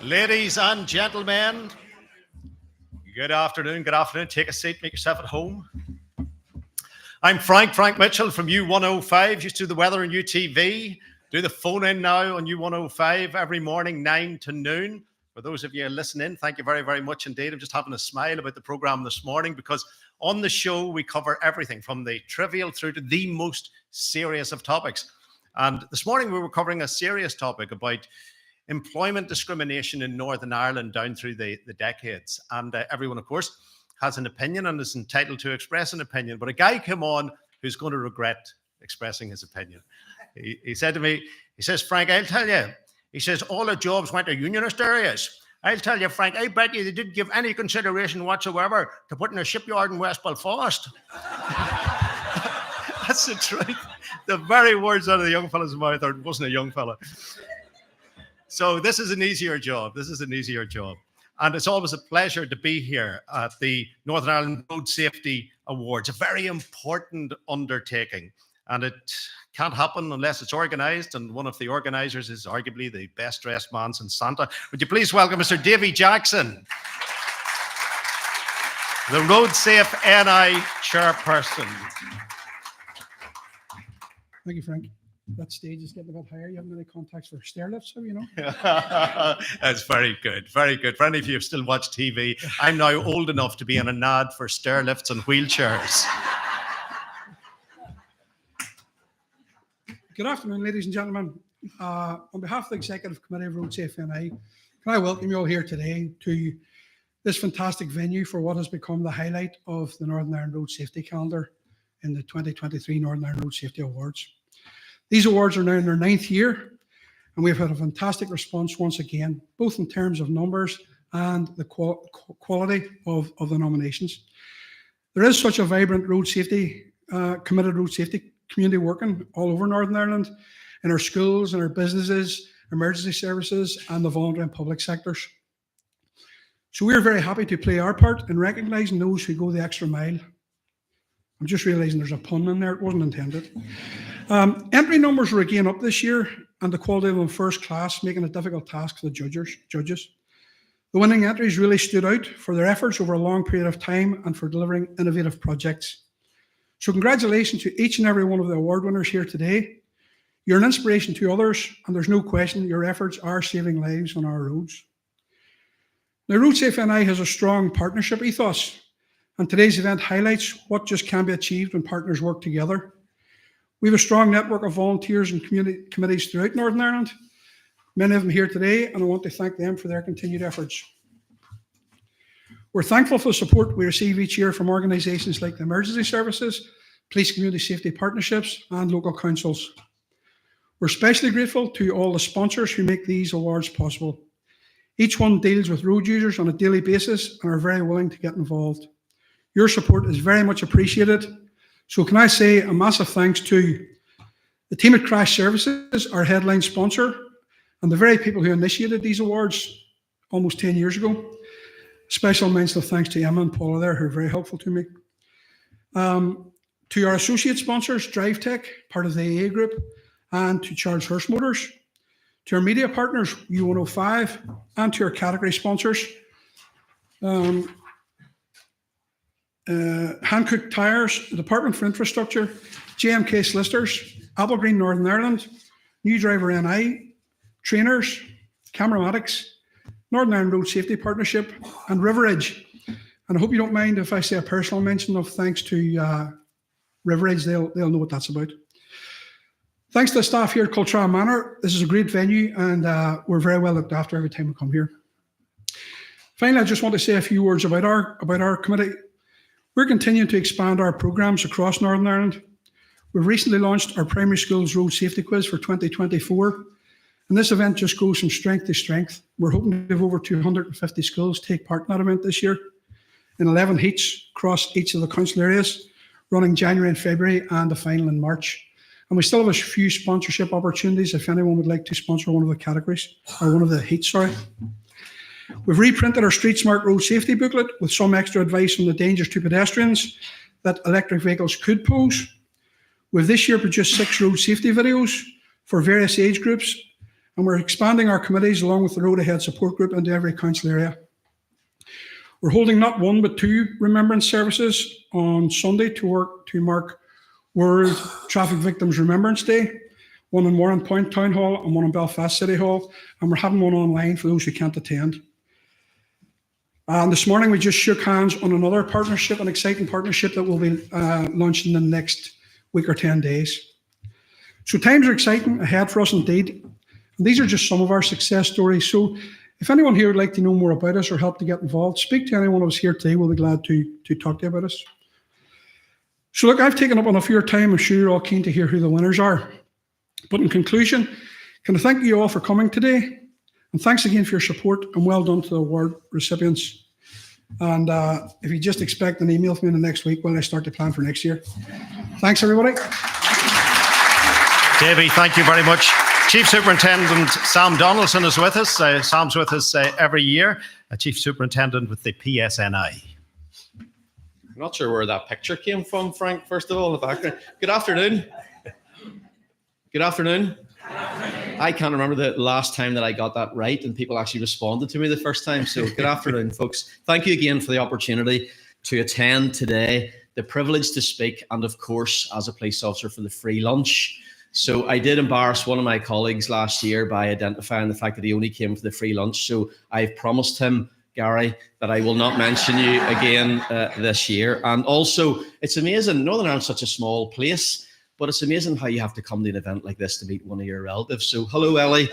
Ladies and gentlemen, good afternoon. Take a seat, make yourself at home. I'm Frank Mitchell from U105. Used to do the weather on UTV. Do the phone in now on U105 every morning, 9 to noon. For those of you listening, thank you very, very much indeed. I'm just having a smile about the program this morning because on the show, we cover everything from the trivial through to the most serious of topics. And this morning, we were covering a serious topic about employment discrimination in Northern Ireland down through the decades. And everyone, of course, has an opinion and is entitled to express an opinion. But a guy came on who's going to regret expressing his opinion. He said to me, he says, Frank, I'll tell you, he says, all the jobs went to unionist areas. I'll tell you, Frank, I bet you they didn't give any consideration whatsoever to putting a shipyard in West Belfast. That's the truth. The very words out of the young fella's mouth, or it wasn't a young fella. So this is an easier job. And it's always a pleasure to be here at the Northern Ireland Road Safety Awards, a very important undertaking. And it can't happen unless it's organised. And one of the organisers is arguably the best dressed man since Santa. Would you please welcome Mr. Davy Jackson, the Road Safe NI chairperson. Thank you, Frank. That stage is getting a bit higher. You haven't any contacts for stair lifts, have you know? That's very good, very good. For any of you who still watch TV, I'm now old enough to be in an ad for stair lifts and wheelchairs. Good afternoon, ladies and gentlemen. On behalf of the Executive Committee of Road Safe NI, can I welcome you all here today to this fantastic venue for what has become the highlight of the Northern Ireland Road Safety calendar in the 2023 Northern Ireland Road Safety Awards. These awards are now in their 9th year, and we've had a fantastic response once again, both in terms of numbers and the quality of the nominations. There is such a vibrant road safety, committed road safety community working all over Northern Ireland, in our schools, in our businesses, emergency services, and the voluntary and public sectors. So we're very happy to play our part in recognising those who go the extra mile. I'm just realising there's a pun in there, it wasn't intended. Entry numbers were again up this year, and the quality of them first class, making a difficult task for the judges. The winning entries really stood out for their efforts over a long period of time and for delivering innovative projects. So congratulations to each and every one of the award winners here today. You're an inspiration to others, and there's no question your efforts are saving lives on our roads. Now, Road Safe NI has a strong partnership ethos, and today's event highlights what just can be achieved when partners work together. We have a strong network of volunteers and community committees throughout Northern Ireland, many of them here today, and I want to thank them for their continued efforts. We're thankful for the support we receive each year from organisations like the Emergency Services, Police Community Safety Partnerships, and local councils. We're especially grateful to all the sponsors who make these awards possible. Each one deals with road users on a daily basis and are very willing to get involved. Your support is very much appreciated. So can I say a massive thanks to the team at Crash Services, our headline sponsor, and the very people who initiated these awards almost 10 years ago. Special mention of thanks to Emma and Paula there, who are very helpful to me. To our associate sponsors, DriveTech, part of the AA Group, and to Charles Hurst Motors. To our media partners, U105, and to our category sponsors, Hankook Tyres, the Department for Infrastructure, JMK Solicitors, Applegreen Northern Ireland, New Driver NI, Trainers, Cameramatics, Northern Ireland Road Safety Partnership, and River Edge. And I hope you don't mind if I say a personal mention of thanks to River Edge. They'll know what that's about. Thanks to the staff here at Cultra Manor. This is a great venue, and we're very well looked after every time we come here. Finally, I just want to say a few words about our committee. We're continuing to expand our programmes across Northern Ireland. We've recently launched our primary schools road safety quiz for 2024, and this event just goes from strength to strength. We're hoping to have over 250 schools take part in that event this year, in 11 heats across each of the council areas, running January and February, and the final in March. And we still have a few sponsorship opportunities if anyone would like to sponsor one of the categories, or one of the heats, sorry. We've reprinted our Street Smart Road Safety booklet with some extra advice on the dangers to pedestrians that electric vehicles could pose. We've this year produced 6 road safety videos for various age groups, and we're expanding our committees along with the Road Ahead support group into every council area. We're holding not one but two remembrance services on Sunday to mark World Traffic Victims Remembrance Day, one in Warrenpoint Town Hall and one in Belfast City Hall, and we're having one online for those who can't attend. And this morning we just shook hands on another partnership, an exciting partnership that will be launched in the next week or 10 days. So times are exciting ahead for us indeed. And these are just some of our success stories. So if anyone here would like to know more about us or help to get involved, speak to anyone of us here today. We'll be glad to talk to you about us. So look, I've taken up enough of your time. I'm sure you're all keen to hear who the winners are. But in conclusion, can I thank you all for coming today? And thanks again for your support, and well done to the award recipients. And if you just expect an email from me in the next week when I start to plan for next year. Thanks, everybody. Davy, thank you very much. Chief Superintendent Sam Donaldson is with us. Sam's with us every year, Chief Superintendent with the PSNI. I'm not sure where that picture came from, Frank, first of all, in the background. Good afternoon. Good afternoon. I can't remember the last time that I got that right and people actually responded to me the first time. So good afternoon, folks. Thank you again for the opportunity to attend today, the privilege to speak, and of course, as a police officer, for the free lunch. So I did embarrass one of my colleagues last year by identifying the fact that he only came for the free lunch. So I've promised him, Gary, that I will not mention you again this year. And also, it's amazing, Northern Ireland's such a small place, but it's amazing how you have to come to an event like this to meet one of your relatives. So hello, Ellie.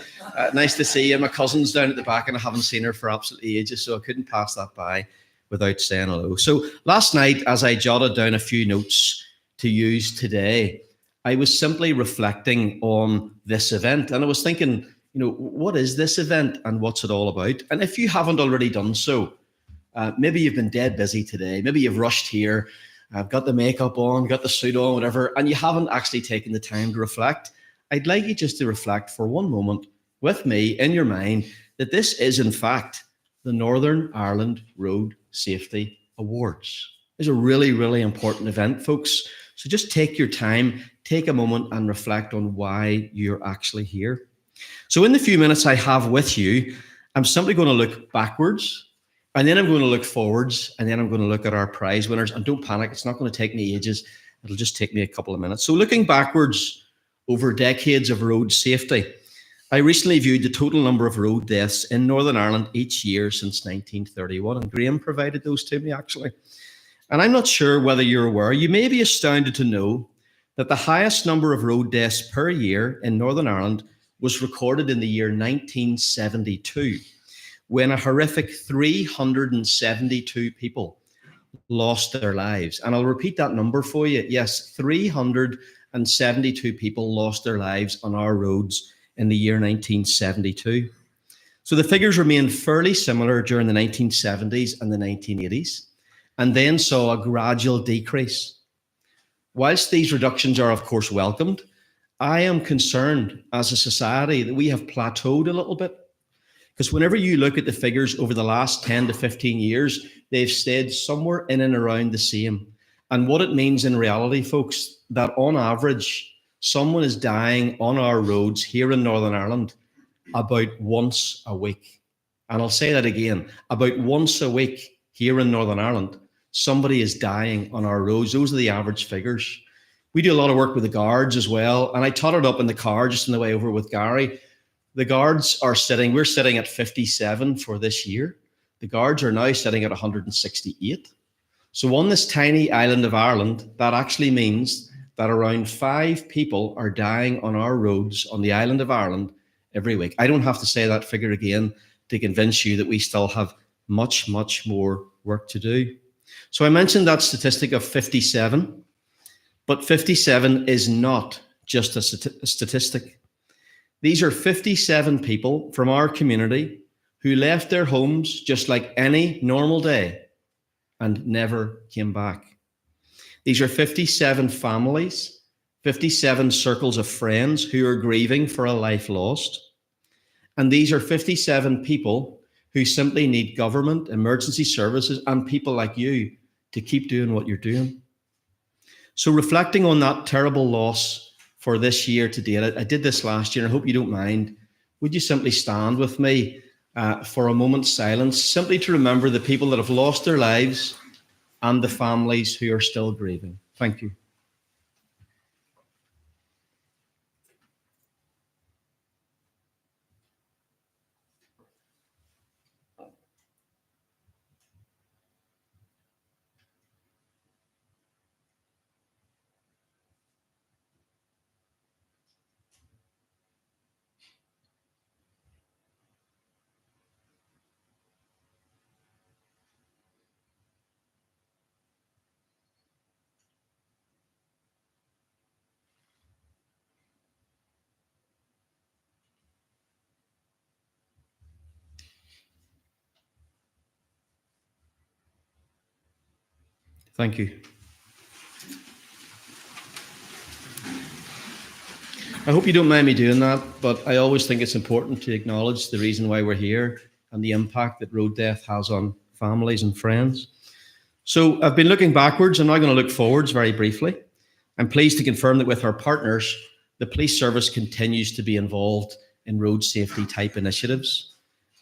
Nice to see you. My cousin's down at the back and I haven't seen her for absolutely ages, so I couldn't pass that by without saying hello. So last night, as I jotted down a few notes to use today, I was simply reflecting on this event, and I was thinking, what is this event and what's it all about? And if you haven't already done so, maybe you've been dead busy today, maybe you've rushed here, got the makeup on, got the suit on, whatever, and you haven't actually taken the time to reflect. I'd like you just to reflect for one moment with me in your mind that this is in fact the Northern Ireland Road Safety Awards. It's a really, really important event, folks. So just take your time, take a moment and reflect on why you're actually here. So in the few minutes I have with you, I'm simply going to look backwards, and then I'm going to look forwards, and then I'm going to look at our prize winners. And don't panic, it's not going to take me ages. It'll just take me a couple of minutes. So looking backwards over decades of road safety, I recently viewed the total number of road deaths in Northern Ireland each year since 1931. And Graham provided those to me, actually. And I'm not sure whether you're aware, you may be astounded to know that the highest number of road deaths per year in Northern Ireland was recorded in the year 1972, when a horrific 372 people lost their lives. And I'll repeat that number for you. Yes, 372 people lost their lives on our roads in the year 1972. So the figures remained fairly similar during the 1970s and the 1980s, and then saw a gradual decrease. Whilst these reductions are of course welcomed, I am concerned as a society that we have plateaued a little bit. Because whenever you look at the figures over the last 10 to 15 years, they've stayed somewhere in and around the same. And what it means in reality, folks, that on average, someone is dying on our roads here in Northern Ireland about once a week. And I'll say that again, about once a week here in Northern Ireland, somebody is dying on our roads. Those are the average figures. We do a lot of work with the guards as well. And I totted up in the car just on the way over with Gary. The guards are we're sitting at 57 for this year. The guards are now sitting at 168. So on this tiny island of Ireland, that actually means that around 5 people are dying on our roads on the island of Ireland every week. I don't have to say that figure again to convince you that we still have much, much more work to do. So I mentioned that statistic of 57, but 57 is not just a statistic. These are 57 people from our community who left their homes just like any normal day and never came back. These are 57 families, 57 circles of friends who are grieving for a life lost. And these are 57 people who simply need government, emergency services, and people like you to keep doing what you're doing. So reflecting on that terrible loss for this year to date, I did this last year, and I hope you don't mind. would you simply stand with me for a moment's silence, simply to remember the people that have lost their lives and the families who are still grieving. Thank you. Thank you. I hope you don't mind me doing that, but I always think it's important to acknowledge the reason why we're here and the impact that road death has on families and friends. So I've been looking backwards. I'm now going to look forwards very briefly. I'm pleased to confirm that with our partners, the police service continues to be involved in road safety type initiatives.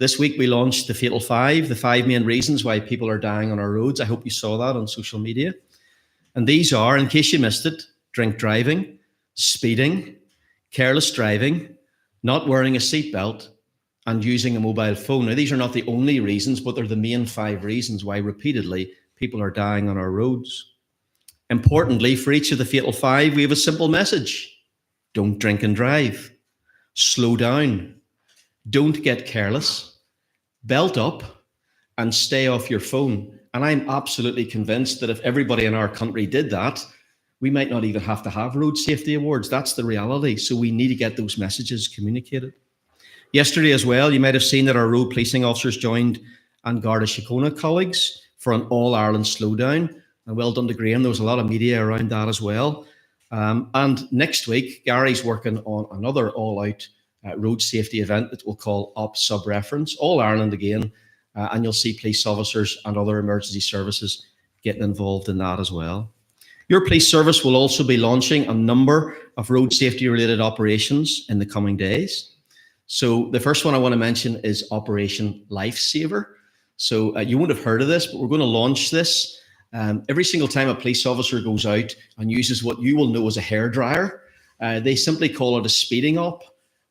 This week we launched the Fatal Five, the 5 main reasons why people are dying on our roads. I hope you saw that on social media. And these are, in case you missed it, drink driving, speeding, careless driving, not wearing a seatbelt, and using a mobile phone. Now, these are not the only reasons, but they're the main 5 reasons why repeatedly people are dying on our roads. Importantly, for each of the Fatal Five, we have a simple message. Don't drink and drive. Slow down. Don't get careless. Belt up and stay off your phone. And I'm absolutely convinced that if everybody in our country did that, we might not even have to have road safety awards. That's the reality. So we need to get those messages communicated. Yesterday as well, you might have seen that our road policing officers joined An Garda Síochána colleagues for an All-Ireland slowdown. And well done to Graham. There was a lot of media around that as well. And next week, Gary's working on another all-out road safety event that we'll call Op Sub Reference, All Ireland again, and you'll see police officers and other emergency services getting involved in that as well. Your police service will also be launching a number of road safety related operations in the coming days. So the first one I want to mention is Operation Lifesaver. So you won't have heard of this, but we're going to launch this. Every single time a police officer goes out and uses what you will know as a hairdryer, they simply call it a speeding op.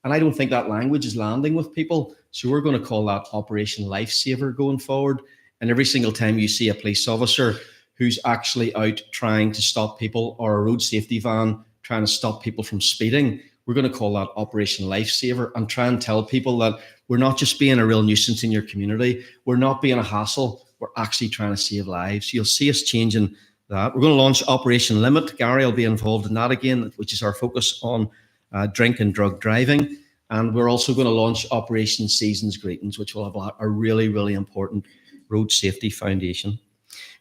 And I don't think that language is landing with people. So we're going to call that Operation Lifesaver going forward. And every single time you see a police officer who's actually out trying to stop people, or a road safety van trying to stop people from speeding, we're going to call that Operation Lifesaver and try and tell people that we're not just being a real nuisance in your community. We're not being a hassle. We're actually trying to save lives. You'll see us changing that. We're going to launch Operation Limit. Gary will be involved in that again, which is our focus on drink and drug driving. And we're also going to launch Operation Seasons Greetings, which will have a really, really important road safety foundation.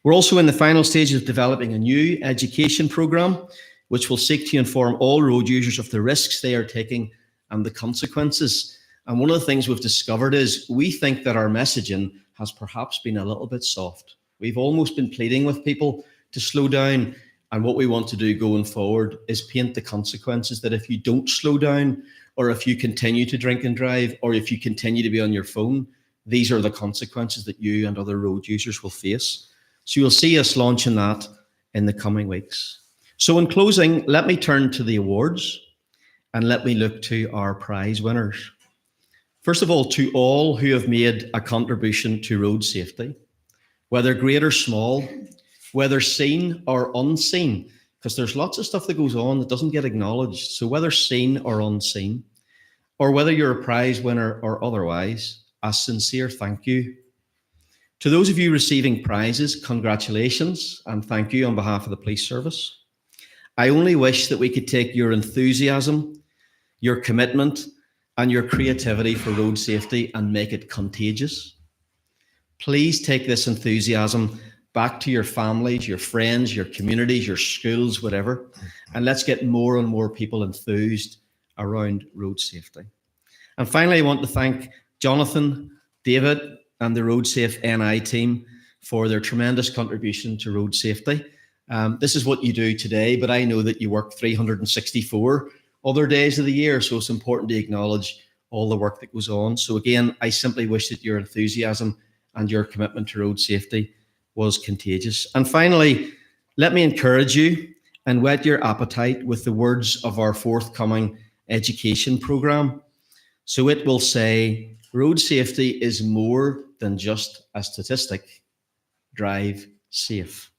We're also in the final stages of developing a new education program, which will seek to inform all road users of the risks they are taking and the consequences. And one of the things we've discovered is we think that our messaging has perhaps been a little bit soft. We've almost been pleading with people to slow down. And what we want to do going forward is paint the consequences that if you don't slow down, or if you continue to drink and drive, or if you continue to be on your phone, these are the consequences that you and other road users will face. So you'll see us launching that in the coming weeks. So in closing, let me turn to the awards and let me look to our prize winners. First of all, to all who have made a contribution to road safety, whether great or small, whether seen or unseen, because there's lots of stuff that goes on that doesn't get acknowledged. So whether seen or unseen, or whether you're a prize winner or otherwise, a sincere thank you. To those of you receiving prizes, congratulations and thank you on behalf of the police service. I only wish that we could take your enthusiasm, your commitment, and your creativity for road safety and make it contagious. Please take this enthusiasm back to your families, your friends, your communities, your schools, whatever, and let's get more and more people enthused around road safety. And finally, I want to thank Jonathan, David, and the RoadSafe NI team for their tremendous contribution to road safety. This is what you do today, but I know that you work 364 other days of the year, so it's important to acknowledge all the work that goes on. So again, I simply wish that your enthusiasm and your commitment to road safety was contagious. And finally, let me encourage you and whet your appetite with the words of our forthcoming education programme. So it will say, road safety is more than just a statistic. Drive safe.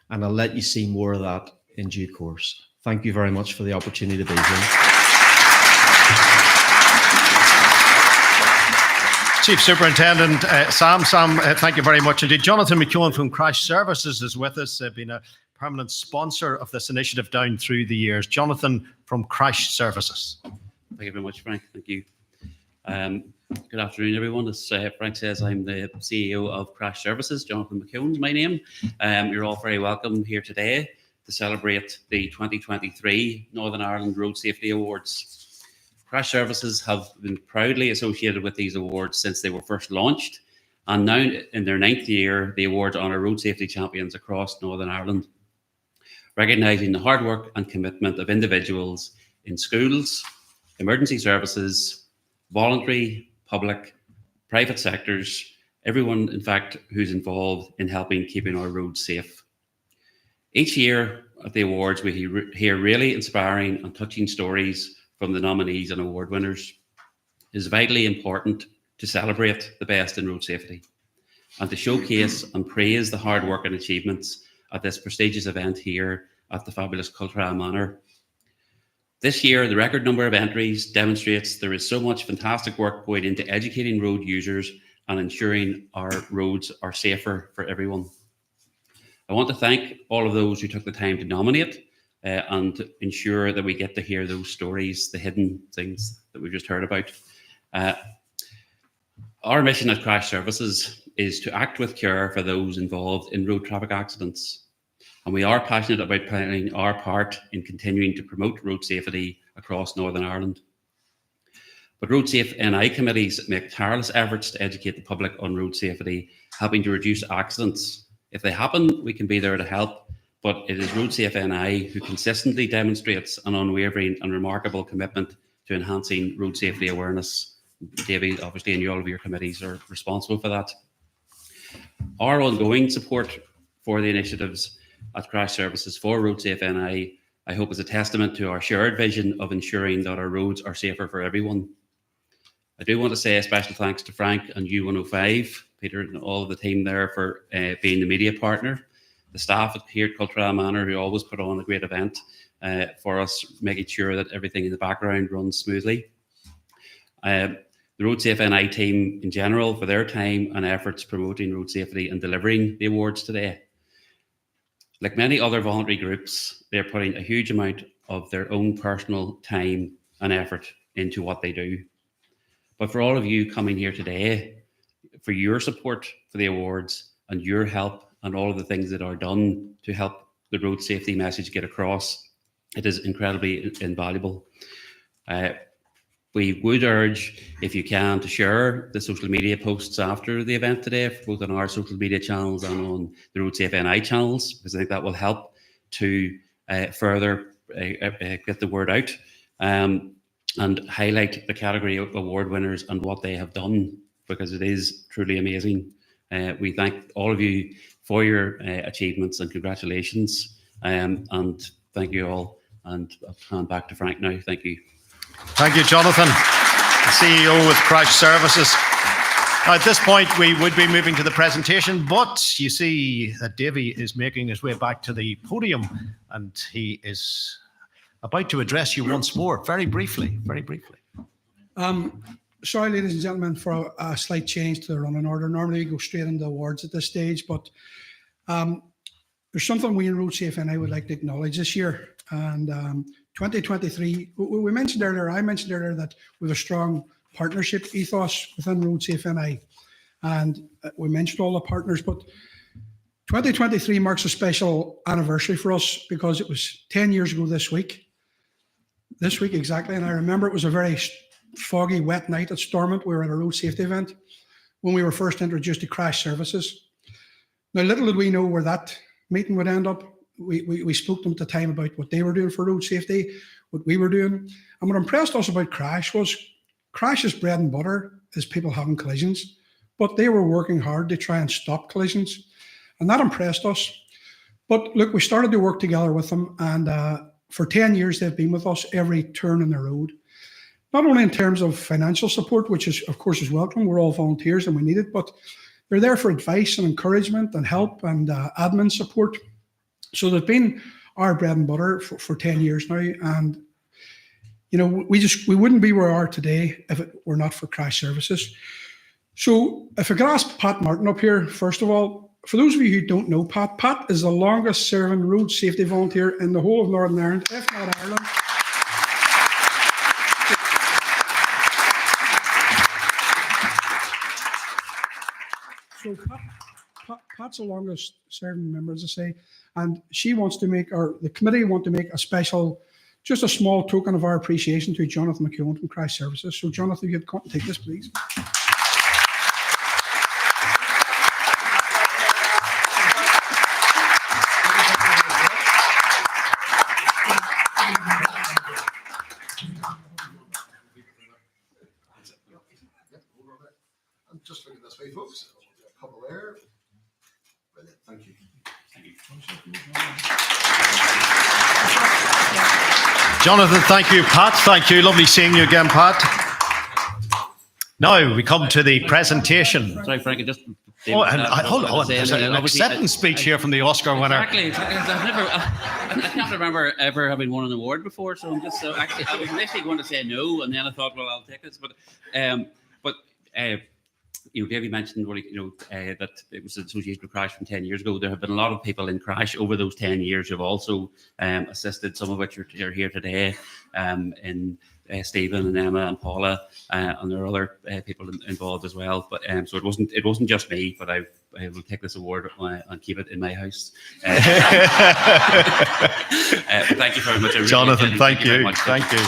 And I'll let you see more of that in due course. Thank you very much for the opportunity to be here. Chief Superintendent Sam, thank you very much indeed. Jonathan McKeown from Crash Services is with us, been a permanent sponsor of this initiative down through the years. Jonathan from Crash Services. Thank you very much, Frank. Thank you. Good afternoon, everyone. As Frank says, I'm the CEO of Crash Services. Jonathan McKeown is my name. You're all very welcome here today to celebrate the 2023 Northern Ireland Road Safety Awards. Crash Services have been proudly associated with these awards since they were first launched, and now in their 9th year, the awards honour road safety champions across Northern Ireland, recognising the hard work and commitment of individuals in schools, emergency services, voluntary, public, private sectors, everyone, in fact, who's involved in helping keeping our roads safe. Each year at the awards, we hear really inspiring and touching stories from the nominees and award winners. It is vitally important to celebrate the best in road safety and to showcase and praise the hard work and achievements at this prestigious event here at the fabulous Cultral Manor. This year, the record number of entries demonstrates there is so much fantastic work going into educating road users and ensuring our roads are safer for everyone. I want to thank all of those who took the time to nominate and ensure that we get to hear those stories, the hidden things that we've just heard about. Our mission at Crash Services is to act with care for those involved in road traffic accidents. And we are passionate about playing our part in continuing to promote road safety across Northern Ireland. But Road Safe NI committees make tireless efforts to educate the public on road safety, helping to reduce accidents. If they happen, we can be there to help. But it is Road Safe NI who consistently demonstrates an unwavering and remarkable commitment to enhancing road safety awareness. Davy, obviously, and all of your committees are responsible for that. Our ongoing support for the initiatives at Crash Services for Road Safe NI, I hope, is a testament to our shared vision of ensuring that our roads are safer for everyone. I do want to say a special thanks to Frank and U105, Peter, and all of the team there for being the media partner. The staff here at Cultral Manor, who always put on a great event for us, making sure that everything in the background runs smoothly. The Road Safe NI team in general for their time and efforts promoting road safety and delivering the awards today. Like many other voluntary groups, they're putting a huge amount of their own personal time and effort into what they do. But for all of you coming here today, for your support for the awards and your help and all of the things that are done to help the road safety message get across, it is incredibly invaluable. We would urge, if you can, to share the social media posts after the event today, both on our social media channels and on the Road Safe NI channels, because I think that will help to further get the word out and highlight the category award winners and what they have done, because it is truly amazing. We thank all of you for your achievements and congratulations, and thank you all. And I'll hand back to Frank now. Thank you. Thank you, Jonathan, the CEO with Crash Services. Now, at this point, we would be moving to the presentation, but you see that Davy is making his way back to the podium, and he is about to address you once more, very briefly, very briefly. Sorry, ladies and gentlemen, for a slight change to the running order. Normally, we go straight into awards at this stage, but there's something we in Road Safe and I would like to acknowledge this year. And 2023, we mentioned earlier, I mentioned earlier that we have a strong partnership ethos within Road Safe NI. And we mentioned all the partners, but 2023 marks a special anniversary for us because it was 10 years ago this week exactly. And I remember it was a very foggy, wet night at Stormont. We were at a road safety event when we were first introduced to Crash Services. Now, little did we know where that meeting would end up. We spoke to them at the time about what they were doing for road safety, what we were doing. And what impressed us about Crash was Crash's bread and butter is people having collisions, but they were working hard to try and stop collisions, and that impressed us. But look, we started to work together with them, and for 10 years they've been with us every turn in the road. Not only in terms of financial support, which is, of course, is welcome. We're all volunteers and we need it, but they're there for advice and encouragement and help and admin support. So they've been our bread and butter for 10 years now. And, you know, we wouldn't be where we are today if it were not for Crash Services. So if I could ask Pat Martin up here, first of all, for those of you who don't know Pat is the longest serving road safety volunteer in the whole of Northern Ireland, if not Ireland. So Pat's the longest serving member, as I say, and she wants to make, or the committee want to make a special, just a small token of our appreciation to Jonathan McKeown from Crash Services. So Jonathan, you could take this, please. Just look at this way, folks. A couple there. Brilliant. Thank you. Jonathan, thank you. Pat, thank you. Lovely seeing you again, Pat. Now we come to the presentation. Sorry, Frank, I just... Oh, and hold on. There's an acceptance speech here from the Oscar winner. Exactly. I can't remember ever having won an award before, so I'm just actually I was initially going to say no, and then I thought, well, I'll take this. But you know, Davey mentioned that it was an association with Crash from 10 years ago. There have been a lot of people in Crash over those 10 years who've also assisted, some of which are here today, in Stephen and Emma and Paula, and there are other people involved as well. But so it wasn't just me, but I will take this award and keep it in my house. Thank you very much, Jonathan. Thank you. Very much. Thank you.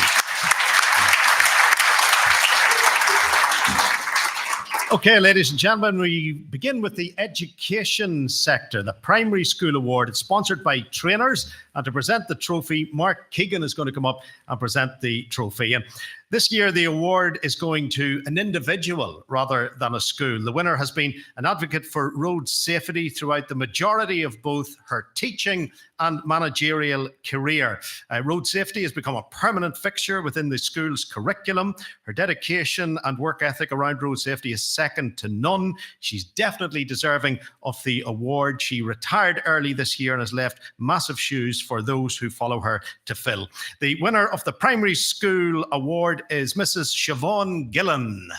Okay, ladies and gentlemen, we begin with the education sector, the primary school award. It's sponsored by Trainers, and to present the trophy, Mark Keegan is going to come up and present the trophy. And this year, the award is going to an individual rather than a school. The winner has been an advocate for road safety throughout the majority of both her teaching and managerial career. Road safety has become a permanent fixture within the school's curriculum. Her dedication and work ethic around road safety is second to none. She's definitely deserving of the award. She retired early this year and has left massive shoes for those who follow her to fill. The winner of the primary school award is Mrs. Siobhan Gillen.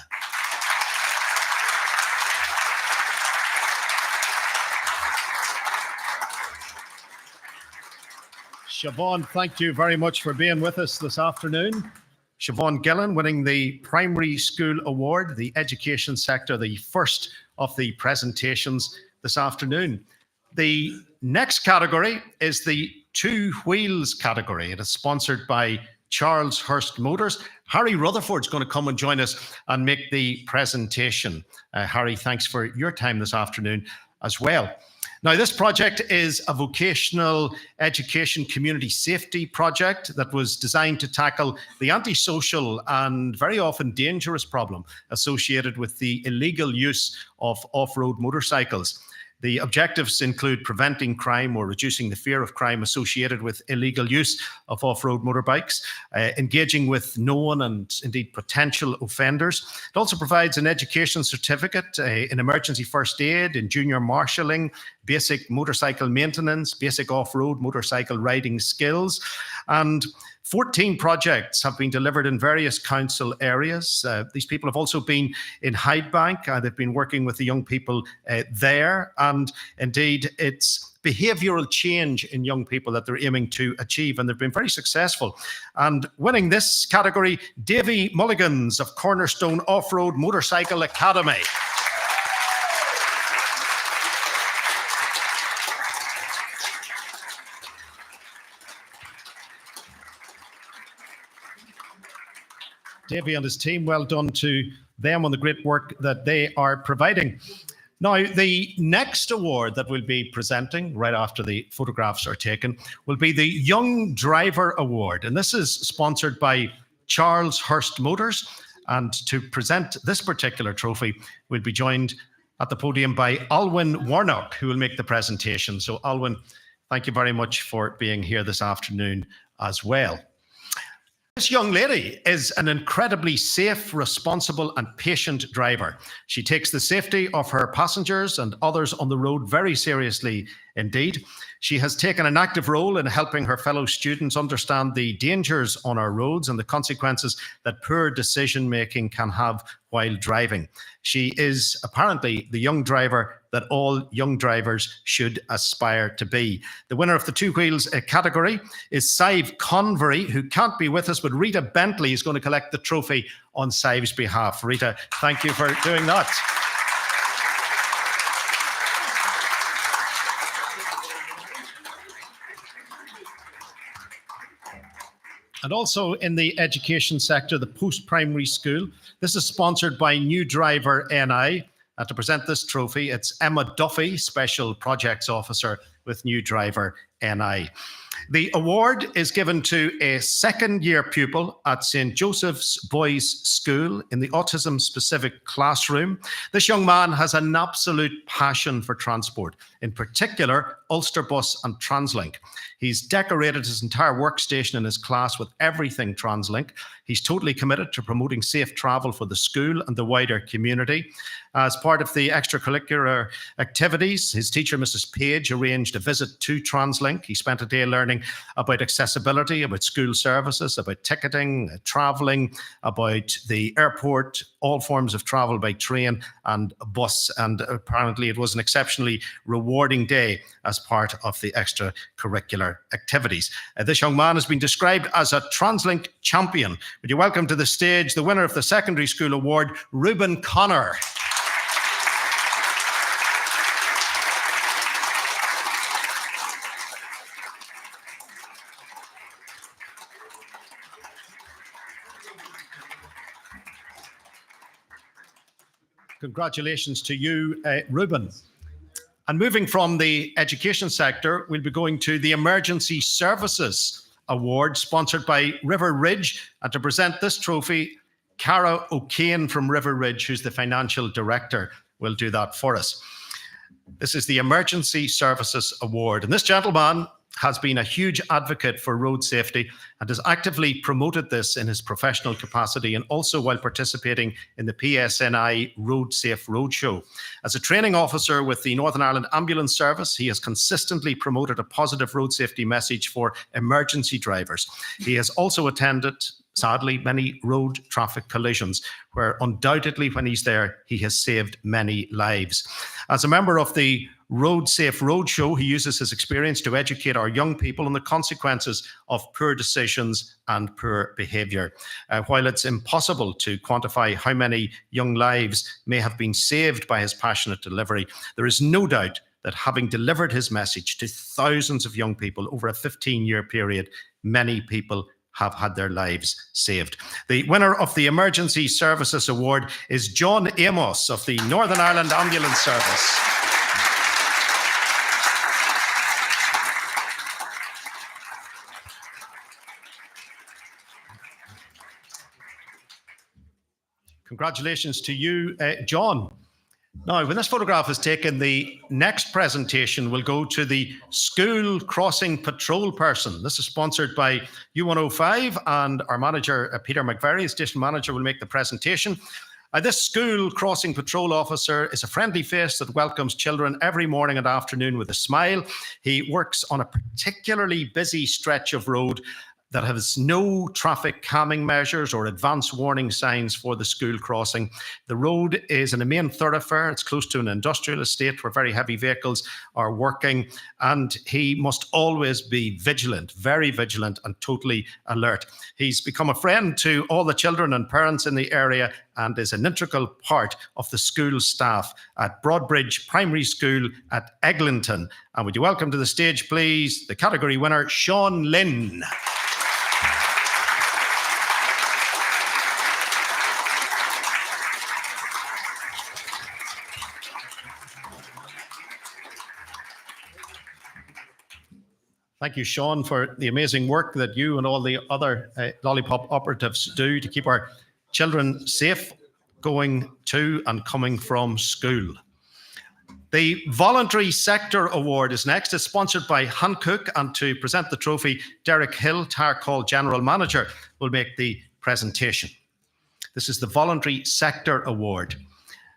Siobhan, thank you very much for being with us this afternoon. Siobhan Gillen winning the Primary School Award, the education sector, the first of the presentations this afternoon. The next category is the Two Wheels category. It is sponsored by Charles Hurst Motors. Harry Rutherford's going to come and join us and make the presentation. Harry, thanks for your time this afternoon as well. Now, this project is a vocational education community safety project that was designed to tackle the antisocial and very often dangerous problem associated with the illegal use of off-road motorcycles. The objectives include preventing crime or reducing the fear of crime associated with illegal use of off-road motorbikes, engaging with known and indeed potential offenders. It also provides an education certificate in emergency first aid, in junior marshalling, basic motorcycle maintenance, basic off-road motorcycle riding skills, and 14 projects have been delivered in various council areas. These people have also been in Hydebank. They've been working with the young people there. And indeed, it's behavioural change in young people that they're aiming to achieve. And they've been very successful. And winning this category, Davy Mulligans of Cornerstone Off-Road Motorcycle Academy. Davy and his team, well done to them on the great work that they are providing. Now, the next award that we'll be presenting right after the photographs are taken will be the Young Driver Award. And this is sponsored by Charles Hurst Motors. And to present this particular trophy, we'll be joined at the podium by Alwyn Warnock, who will make the presentation. So Alwyn, thank you very much for being here this afternoon as well. This young lady is an incredibly safe, responsible and patient driver. She takes the safety of her passengers and others on the road very seriously indeed. She has taken an active role in helping her fellow students understand the dangers on our roads and the consequences that poor decision-making can have while driving. She is apparently the young driver that all young drivers should aspire to be. The winner of the two wheels category is Sive Convery, who can't be with us, but Rita Bentley is going to collect the trophy on Sive's behalf. Rita, thank you for doing that. And also in the education sector, the post-primary school. This is sponsored by New Driver NI. And to present this trophy, it's Emma Duffy, Special Projects Officer with New Driver NI. The award is given to a second-year pupil at St. Joseph's Boys' School in the autism-specific classroom. This young man has an absolute passion for transport, in particular Ulster Bus and TransLink. He's decorated his entire workstation in his class with everything TransLink. He's totally committed to promoting safe travel for the school and the wider community. As part of the extracurricular activities, his teacher, Mrs. Page, arranged a visit to TransLink. He spent a day learning about accessibility, about school services, about ticketing, travelling, about the airport, all forms of travel by train and bus. And apparently it was an exceptionally rewarding day as part of the extracurricular activities. This young man has been described as a TransLink champion. Would you welcome to the stage the winner of the secondary school award, Reuben Connor. Congratulations to you, Reuben. And moving from the education sector, we'll be going to the Emergency Services Award, sponsored by River Ridge. And to present this trophy, Cara O'Kane from River Ridge, who's the financial director, will do that for us. This is the Emergency Services Award. And this gentleman has been a huge advocate for road safety and has actively promoted this in his professional capacity and also while participating in the PSNI Road Safe Roadshow. As a training officer with the Northern Ireland Ambulance Service, he has consistently promoted a positive road safety message for emergency drivers. He has also attended, sadly, many road traffic collisions where undoubtedly when he's there, he has saved many lives. As a member of the Road Safe Roadshow, he uses his experience to educate our young people on the consequences of poor decisions and poor behaviour. While it's impossible to quantify how many young lives may have been saved by his passionate delivery, there is no doubt that having delivered his message to thousands of young people over a 15-year period, many people have had their lives saved. The winner of the Emergency Services Award is John Amos of the Northern Ireland Ambulance Service. Congratulations to you, John. Now, when this photograph is taken, the next presentation will go to the School Crossing Patrol Person. This is sponsored by U105, and our manager, Peter McVery, station manager, will make the presentation. This School Crossing Patrol Officer is a friendly face that welcomes children every morning and afternoon with a smile. He works on a particularly busy stretch of road that has no traffic calming measures or advance warning signs for the school crossing. The road is in a main thoroughfare. It's close to an industrial estate where very heavy vehicles are working, and he must always be vigilant, very vigilant and totally alert. He's become a friend to all the children and parents in the area and is an integral part of the school staff at Broadbridge Primary School at Eglinton. And would you welcome to the stage, please, the category winner, Sean Lynn. Thank you, Sean, for the amazing work that you and all the other Lollipop operatives do to keep our children safe going to and coming from school. The Voluntary Sector Award is next. It's sponsored by Hankook, and to present the trophy, Derek Hill, Tower Call General Manager, will make the presentation. This is the Voluntary Sector Award.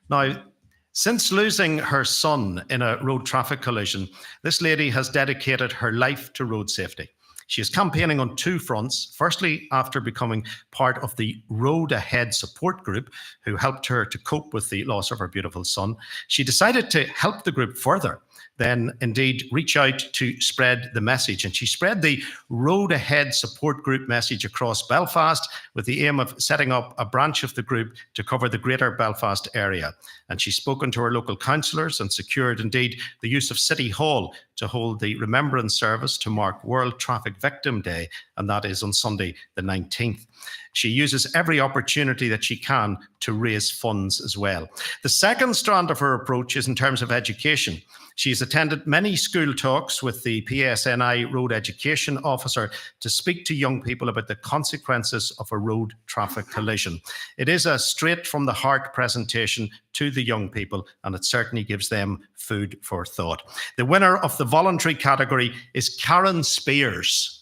Now, since losing her son in a road traffic collision, this lady has dedicated her life to road safety. She is campaigning on two fronts. Firstly, after becoming part of the Road Ahead support group, who helped her to cope with the loss of her beautiful son, she decided to help the group further, then indeed reach out to spread the message. And she spread the Road Ahead support group message across Belfast with the aim of setting up a branch of the group to cover the greater Belfast area. And she's spoken to her local councillors and secured indeed the use of City Hall to hold the remembrance service to mark World Traffic Victim Day, and that is on Sunday the 19th. She uses every opportunity that she can to raise funds as well. The second strand of her approach is in terms of education. She's attended many school talks with the PSNI Road Education Officer to speak to young people about the consequences of a road traffic collision. It is a straight from the heart presentation to the young people, and it certainly gives them food for thought. The winner of the voluntary category is Karen Spears.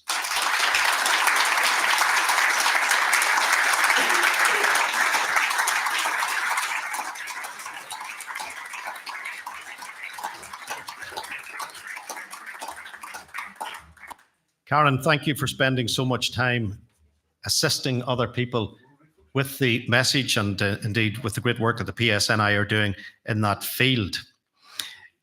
Karen, thank you for spending so much time assisting other people with the message and indeed with the great work that the PSNI are doing in that field.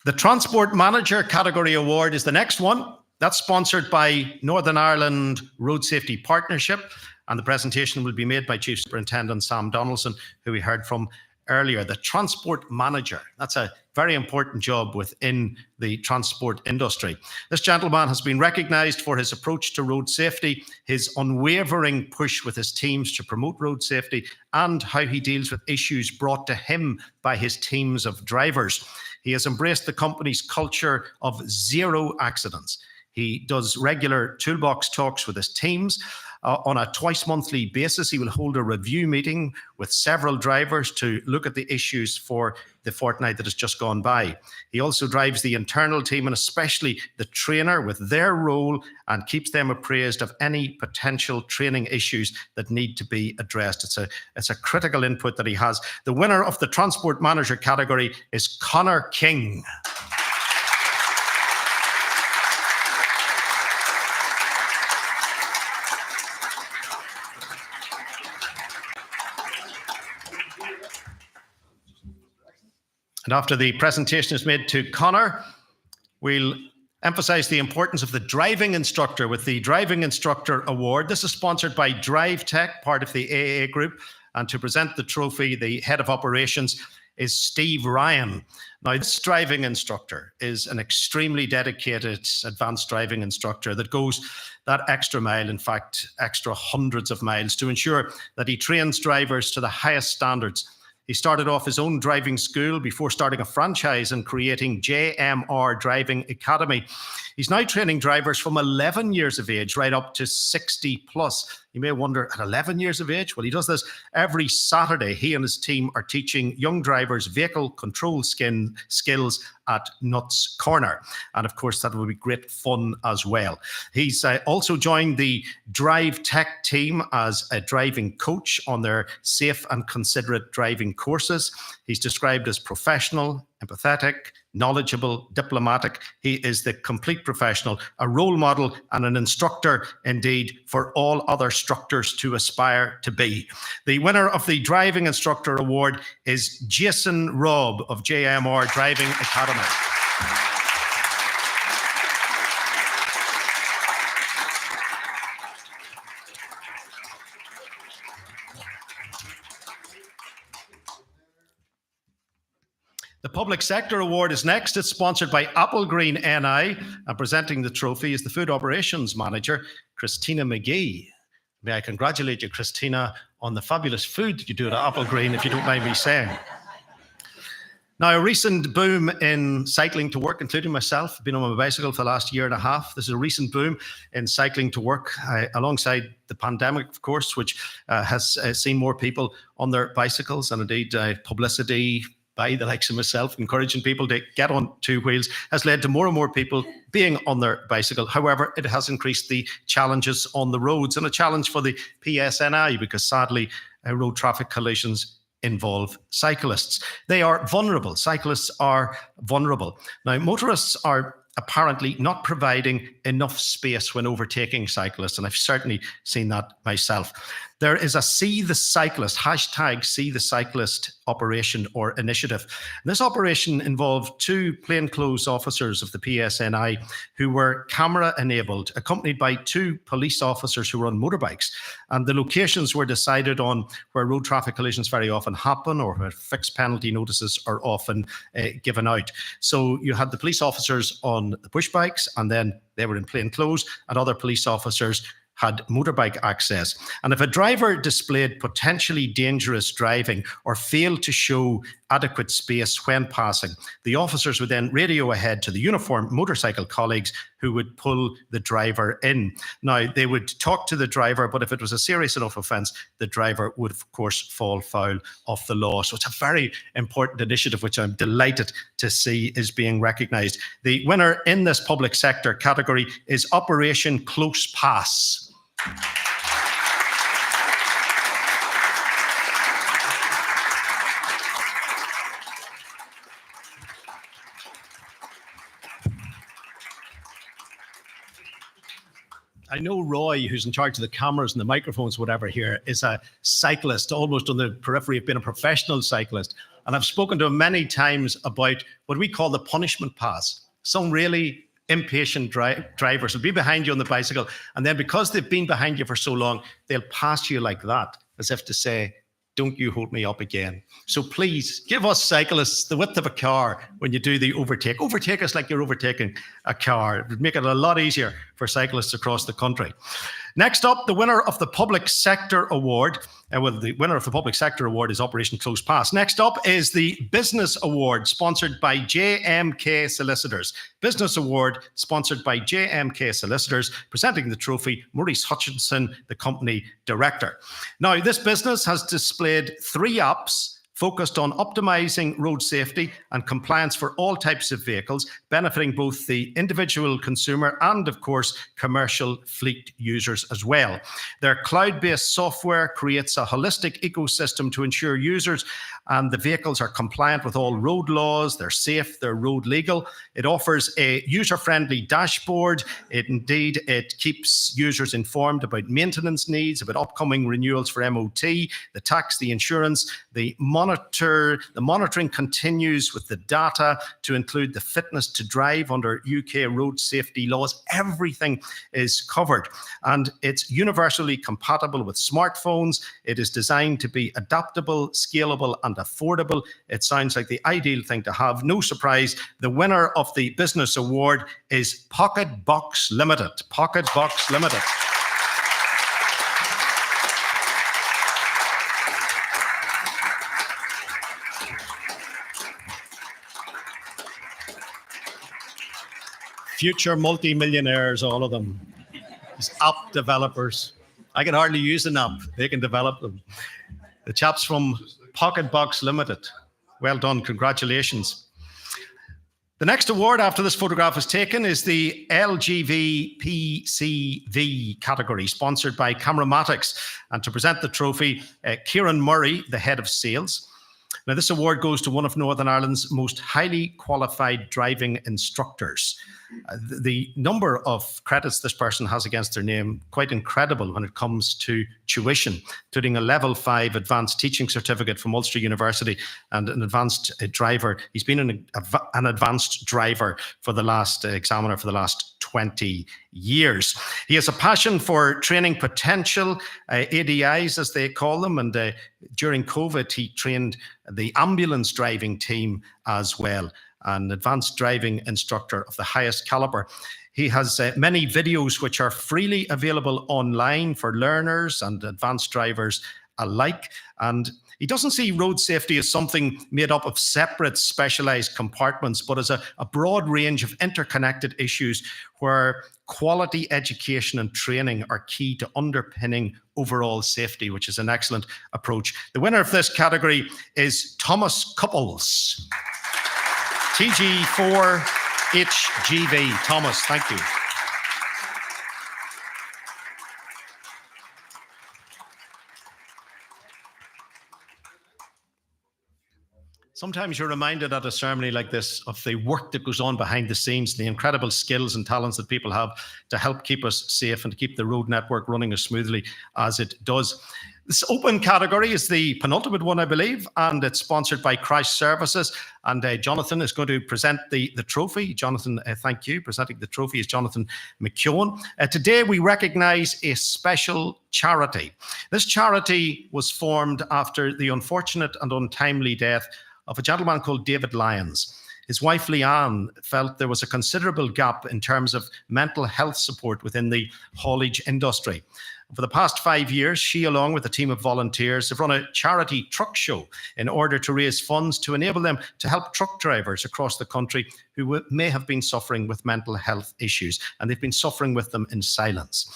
The Transport Manager Category Award is the next one. That's sponsored by Northern Ireland Road Safety Partnership, and the presentation will be made by Chief Superintendent Sam Donaldson, who we heard from earlier. The Transport Manager, that's a very important job within the transport industry. This gentleman has been recognised for his approach to road safety, his unwavering push with his teams to promote road safety, and how he deals with issues brought to him by his teams of drivers. He has embraced the company's culture of zero accidents. He does regular toolbox talks with his teams. On a twice-monthly basis, he will hold a review meeting with several drivers to look at the issues for the fortnight that has just gone by. He also drives the internal team and especially the trainer with their role and keeps them appraised of any potential training issues that need to be addressed. It's a critical input that he has. The winner of the Transport Manager category is Connor King. And after the presentation is made to Connor, we'll emphasize the importance of the driving instructor with the Driving Instructor Award. This is sponsored by Drive Tech, part of the AA Group. And to present the trophy, the head of operations is Steve Ryan. Now, this driving instructor is an extremely dedicated advanced driving instructor that goes that extra mile, in fact, extra hundreds of miles to ensure that he trains drivers to the highest standards. He started off his own driving school before starting a franchise and creating JMR Driving Academy. He's now training drivers from 11 years of age right up to 60 plus. You may wonder, at 11 years of age? Well, he does this every Saturday. He and his team are teaching young drivers vehicle control skills at Nuts Corner. And of course, that will be great fun as well. He's also joined the Drive Tech team as a driving coach on their safe and considerate driving courses. He's described as professional, empathetic, knowledgeable, diplomatic. He is the complete professional, a role model and an instructor indeed for all other instructors to aspire to be. The winner of the Driving Instructor Award is Jason Robb of JMR Driving Academy. The Public Sector Award is next. It's sponsored by Applegreen NI, and presenting the trophy is the Food Operations Manager, Christina McGee. May I congratulate you, Christina, on the fabulous food that you do at Applegreen, if you don't mind me saying. Now, a recent boom in cycling to work, including myself, been on my bicycle for the last year and a half. This is a recent boom in cycling to work, alongside the pandemic, of course, which has seen more people on their bicycles, and indeed publicity by the likes of myself, encouraging people to get on two wheels, has led to more and more people being on their bicycle. However, it has increased the challenges on the roads, and a challenge for the PSNI, because sadly, road traffic collisions involve cyclists. They are vulnerable. Cyclists are vulnerable. Now, motorists are apparently not providing enough space when overtaking cyclists, and I've certainly seen that myself. There is a See the Cyclist, hashtag See the Cyclist operation or initiative. And this operation involved two plainclothes officers of the PSNI who were camera enabled, accompanied by two police officers who were on motorbikes. And the locations were decided on where road traffic collisions very often happen, or where fixed penalty notices are often given out. So you had the police officers on the push bikes, and then they were in plain clothes, and other police officers had motorbike access. And if a driver displayed potentially dangerous driving or failed to show adequate space when passing, the officers would then radio ahead to the uniformed motorcycle colleagues who would pull the driver in. Now, they would talk to the driver, but if it was a serious enough offence, the driver would, of course, fall foul of the law. So it's a very important initiative, which I'm delighted to see is being recognised. The winner in this public sector category is Operation Close Pass. I know Roy, who's in charge of the cameras and the microphones, whatever here, is a cyclist, almost on the periphery of being a professional cyclist. And I've spoken to him many times about what we call the punishment pass. Some really impatient drivers will be behind you on the bicycle, and then because they've been behind you for so long, they'll pass you like that, as if to say, don't you hold me up again. So please give us cyclists the width of a car when you do the overtake. Overtake us like you're overtaking a car. It would make it a lot easier for cyclists across the country. Next up, the winner of the Public Sector Award. The winner of the Public Sector Award is Operation Close Pass. Next up is the Business Award, sponsored by JMK Solicitors. Business Award, sponsored by JMK Solicitors, presenting the trophy, Maurice Hutchinson, the company director. Now, this business has displayed 3 apps focused on optimizing road safety and compliance for all types of vehicles, benefiting both the individual consumer and, of course, commercial fleet users as well. Their cloud-based software creates a holistic ecosystem to ensure users and the vehicles are compliant with all road laws, they're safe, they're road legal. It offers a user-friendly dashboard. It keeps users informed about maintenance needs, about upcoming renewals for MOT, the tax, the insurance, the monitoring continues with the data to include the fitness to drive under UK road safety laws. Everything is covered, and it's universally compatible with smartphones. It is designed to be adaptable, scalable, and affordable. It sounds like the ideal thing to have. No surprise, the winner of the Business Award is Pocket Box Limited. Pocket Box Limited. Future multi-millionaires, all of them. These app developers. I can hardly use an app. They can develop them. The chaps from Pocket Box Limited. Well done. Congratulations. The next award after this photograph is taken is the LGV PCV category, sponsored by Cameramatics. And to present the trophy, Kieran Murray, the head of sales. Now, this award goes to one of Northern Ireland's most highly qualified driving instructors. The number of credits this person has against their name, quite incredible when it comes to tuition, including a level 5 advanced teaching certificate from Ulster University and an advanced driver. He's been an advanced driver for the last examiner for the last 20 years. He has a passion for training potential, ADIs as they call them, and during COVID he trained the ambulance driving team as well. An advanced driving instructor of the highest caliber. He has many videos which are freely available online for learners and advanced drivers alike. And he doesn't see road safety as something made up of separate specialized compartments, but as a broad range of interconnected issues where quality education and training are key to underpinning overall safety, which is an excellent approach. The winner of this category is Thomas Couples, TG4HGV. Thomas, thank you. Sometimes you're reminded at a ceremony like this of the work that goes on behind the scenes, the incredible skills and talents that people have to help keep us safe and to keep the road network running as smoothly as it does. This open category is the penultimate one, I believe, and it's sponsored by Crash Services. And Jonathan is going to present the trophy. Jonathan, thank you. Presenting the trophy is Jonathan McKeown. Today, we recognise a special charity. This charity was formed after the unfortunate and untimely death of a gentleman called David Lyons. His wife, Leanne, felt there was a considerable gap in terms of mental health support within the haulage industry. For the past 5 years, she, along with a team of volunteers, have run a charity truck show in order to raise funds to enable them to help truck drivers across the country who may have been suffering with mental health issues, and they've been suffering with them in silence.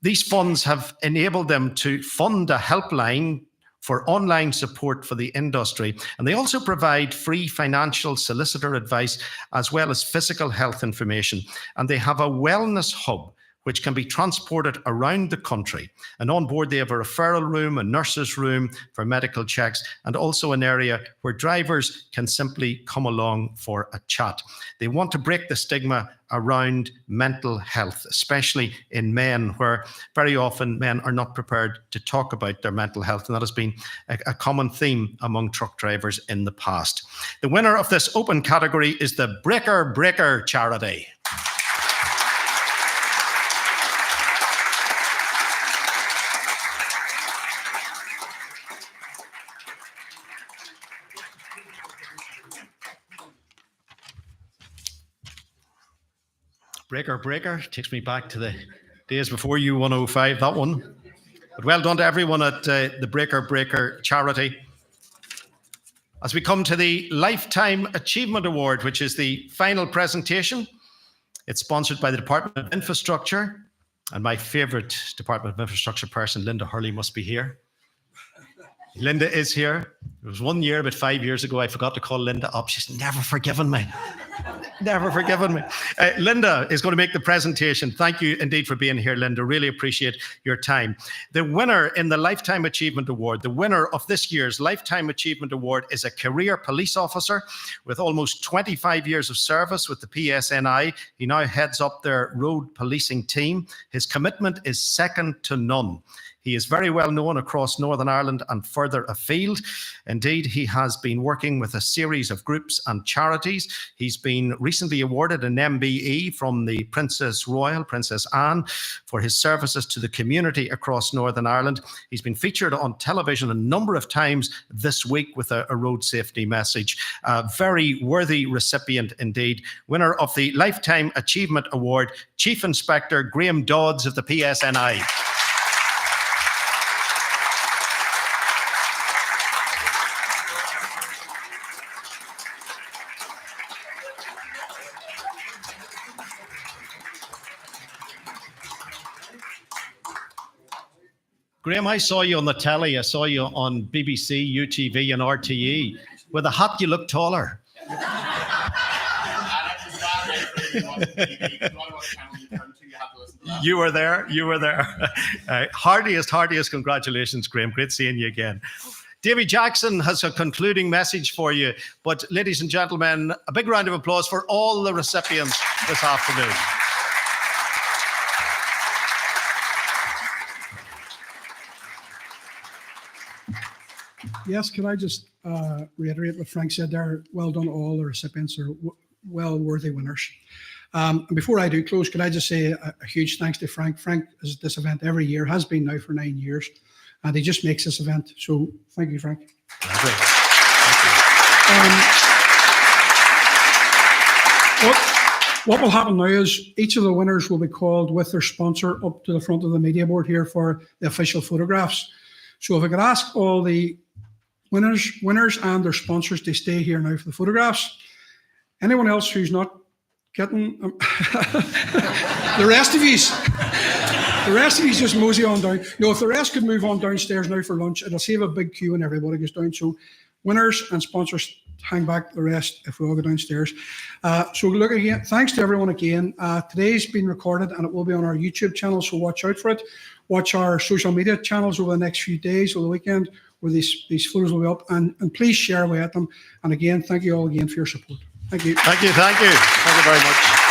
These funds have enabled them to fund a helpline for online support for the industry. And they also provide free financial solicitor advice as well as physical health information. And they have a wellness hub which can be transported around the country. And on board, they have a referral room, a nurse's room for medical checks, and also an area where drivers can simply come along for a chat. They want to break the stigma around mental health, especially in men, where very often men are not prepared to talk about their mental health. And that has been a common theme among truck drivers in the past. The winner of this open category is the Breaker Breaker charity. Breaker Breaker takes me back to the days before U105, that one. But well done to everyone at the Breaker Breaker charity. As we come to the Lifetime Achievement Award, which is the final presentation, it's sponsored by the Department of Infrastructure, and my favourite Department of Infrastructure person, Linda Hurley, must be here. Linda is here. It was 1 year, about 5 years ago, I forgot to call Linda up. She's never forgiven me. Never forgiven me. Linda is going to make the presentation. Thank you indeed for being here, Linda. Really appreciate your time. The winner in the Lifetime Achievement Award, the winner of this year's Lifetime Achievement Award is a career police officer with almost 25 years of service with the PSNI. He now heads up their road policing team. His commitment is second to none. He is very well known across Northern Ireland and further afield. Indeed, he has been working with a series of groups and charities. He's been recently awarded an MBE from the Princess Royal, Princess Anne, for his services to the community across Northern Ireland. He's been featured on television a number of times this week with a road safety message. A very worthy recipient indeed. Winner of the Lifetime Achievement Award, Chief Inspector Graham Dodds of the PSNI. Graham, I saw you on the telly. I saw you on BBC, UTV and RTE. With a hat, you look taller. You were there. You were there. Heartiest congratulations, Graham. Great seeing you again. Davy Jackson has a concluding message for you. But ladies and gentlemen, a big round of applause for all the recipients this afternoon. Yes, can I just reiterate what Frank said there? Well done, all the recipients are well worthy winners. And before I do close, can I just say a huge thanks to Frank. Frank is at this event every year, has been now for 9 years, and he just makes this event. So thank you, Frank. What will happen now is each of the winners will be called with their sponsor up to the front of the media board here for the official photographs. So if I could ask all the winners and their sponsors to stay here now for the photographs. Anyone else who's not getting the rest of yous. The rest of you just mosey on down. No, if the rest could move on downstairs now for lunch, it'll save a big queue and everybody goes down. So winners and sponsors, hang back the rest if we all go downstairs. So look again, thanks to everyone again. Today's been recorded and it will be on our YouTube channel, so watch out for it. Watch our social media channels over the next few days, over the weekend, where these photos will be up. And please share away at them. And again, thank you all again for your support. Thank you. Thank you. Thank you. Thank you very much.